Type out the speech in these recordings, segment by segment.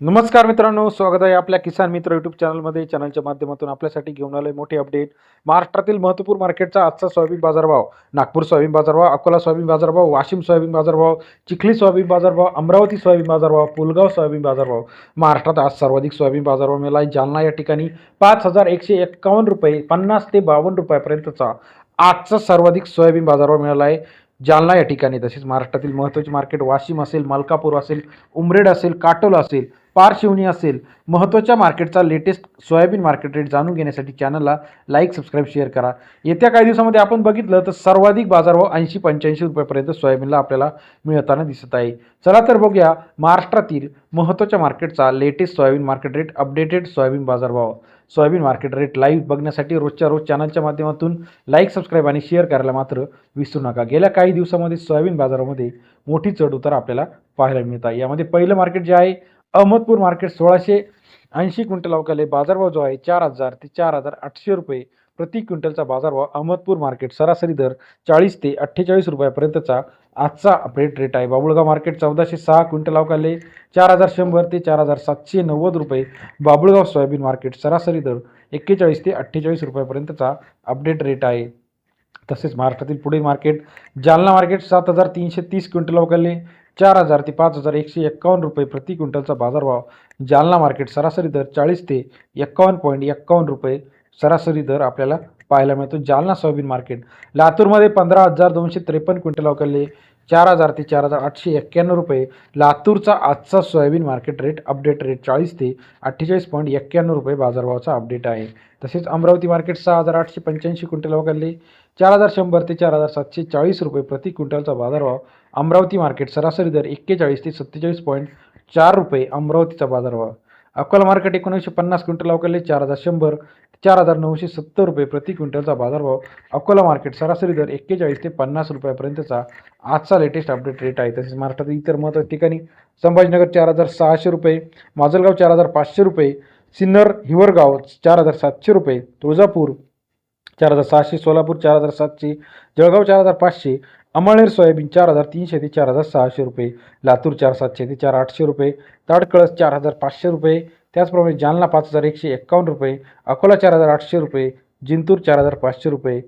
नमस्कार मित्रांनो, स्वागत आहे आपल्या किसान मित्र यूट्यूब चॅनलमध्ये. चॅनलच्या माध्यमातून आपल्यासाठी घेऊन आलोय मोठी अपडेट. महाराष्ट्रातील महत्त्वपूर्ण मार्केटचा आजचा सोयाबीन बाजारभाव. नागपूर सोयाबीन बाजारभाव, अकोला सोयाबीन बाजारभाव, वाशिम सोयाबीन बाजारभाव, चिखली सोयाबीन बाजारभाव, अमरावती सोयाबीन बाजारभाव, पुलगाव सोयाबीन बाजारभाव. महाराष्ट्रात आज सर्वाधिक सोयाबीन बाजारभाव मिळाला आहे. जालना या ठिकाणी 5,151 रुपये 50 ते 52 रुपयापर्यंतचा आजचा सर्वाधिक सोयाबीन बाजारभाव मिळाला आहे जालना या ठिकाणी. तसेच महाराष्ट्रातील महत्त्वाचे मार्केट वाशिम असेल, मलकापूर असेल, उमरेड असेल, काटोल असेल, पारशिवनी असेल, महत्त्वाच्या मार्केटचा लेटेस्ट सोयाबीन मार्केट रेट जाणून घेण्यासाठी चॅनलला लाईक, सबस्क्राईब, शेअर करा. येत्या काही दिवसामध्ये आपण बघितलं तर सर्वाधिक बाजारभाव 80-85 रुपयापर्यंत सोयाबीनला आपल्याला मिळताना दिसत आहे. चला तर बघूया महाराष्ट्रातील महत्त्वाच्या मार्केटचा latest soybean market rate, updated soybean बाजारभाव. सोयाबीन मार्केट रेट लाईव्ह बघण्यासाठी रोजच्या रोज चॅनलच्या माध्यमातून लाईक, सबस्क्राईब आणि शेअर करायला मात्र विसरू नका. गेल्या काही दिवसामध्ये सोयाबीन बाजारामध्ये मोठी चढउतार आपल्याला पाहायला मिळत आहे. यामध्ये पहिलं मार्केट जे आहे अहमदपूर मार्केट 1680 क्विंटल अवकाले. बाजारभाव जो आहे 4,000 ते 4,800 रुपये प्रति क्विंटलचा बाजारभाव अहमदपूर मार्केट. सरासरी दर 40 ते 48 रुपयापर्यंतचा आजचा अपडेट रेट आहे. Babulgaon market 1406 quintal अवकाले. 4,100 ते 4,790 रुपये. बाबुळगाव सोयाबीन मार्केट सरासरी दर 41 ते 48 रुपयापर्यंतचा अपडेट रेट आहे. तसेच महाराष्ट्रातील पुढील मार्केट जालना मार्केट 7,330 क्विंटल अवकाले. 4,000 ते 5,151 रुपये प्रति क्विंटलचा बाजारभाव. जालना मार्केट सरासरी दर 40 ते 51.51 रुपये सरासरी दर आपल्याला पाहायला मिळतो. जालना सोयाबीन मार्केट लातूरमध्ये 15,253 क्विंटल अवकाले. 4,000 ते 4,891 रुपये. लातूरचा आजचा soybean market rate update rate 40 ते 48.91 रुपये बाजारभावाचा अपडेट आहे. तसेच अमरावती मार्केट 6,885 क्विंटल अवकाले. 4,100 ते 4,740 रुपये प्रति क्विंटलचा बाजारभाव. अमरावती मार्केट सरासरी दर 41 ते 47.4 रुपये अमरावतीचा बाजारभाव. Akola market 1950 quintal अवकाले. 4,100 ते 4,970 रुपये प्रति क्विंटलचा बाजारभाव. अकोला मार्केट सरासरी दर 41 ते 50 रुपयापर्यंतचा आजचा लेटेस्ट अपडेट रेट आहे. तसेच महाराष्ट्रातील इतर महत्त्वाच्या ठिकाणी संभाजीनगर 4,600 रुपये, माजलगाव 4,500 रुपये, सिन्नर हिवरगाव 4,700 रुपये, तुळजापूर 4,600, सोलापूर 4,700, जळगाव 4,500, अमळनेर सोयाबीन 4,300 ते 4,600 रुपये, लातूर 4,700 ते 4,800 रुपये, ताडकळस 4,500 रुपये, त्याचप्रमाणे जालना 5,151 रुपये, अकोला 4,800 रुपये, जिंतूर 4,500 रुपये,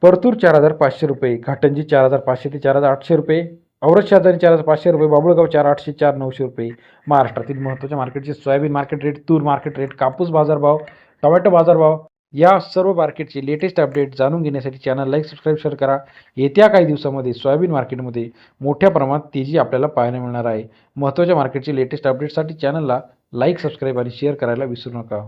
परतूर 4,500 रुपये, घाटंजी 4,500 ते 4,800 रुपये, औरत शहादानी 4,500 रुपये, बाबुळगाव 4,800 4,900 रुपये. महाराष्ट्रातील महत्त्वाच्या मार्केटचे सोयाबीन मार्केट रेट, तूर मार्केट रेट, कापूस बाजारभाव, टोमॅटो बाजारभाव या सर्व मार्केटची लेटेस्ट अपडेट जाणून घेण्यासाठी चॅनल लाईक, सबस्क्राईब, शेअर करा. येत्या काही दिवसामध्ये सोयाबीन मार्केटमध्ये मोठ्या प्रमाणात तेजी आपल्याला पाहायला मिळणार आहे. महत्त्वाच्या मार्केटची लेटेस्ट अपडेटसाठी चॅनलला लाईक, सबस्क्राईब आणि शेअर करायला विसरू नका.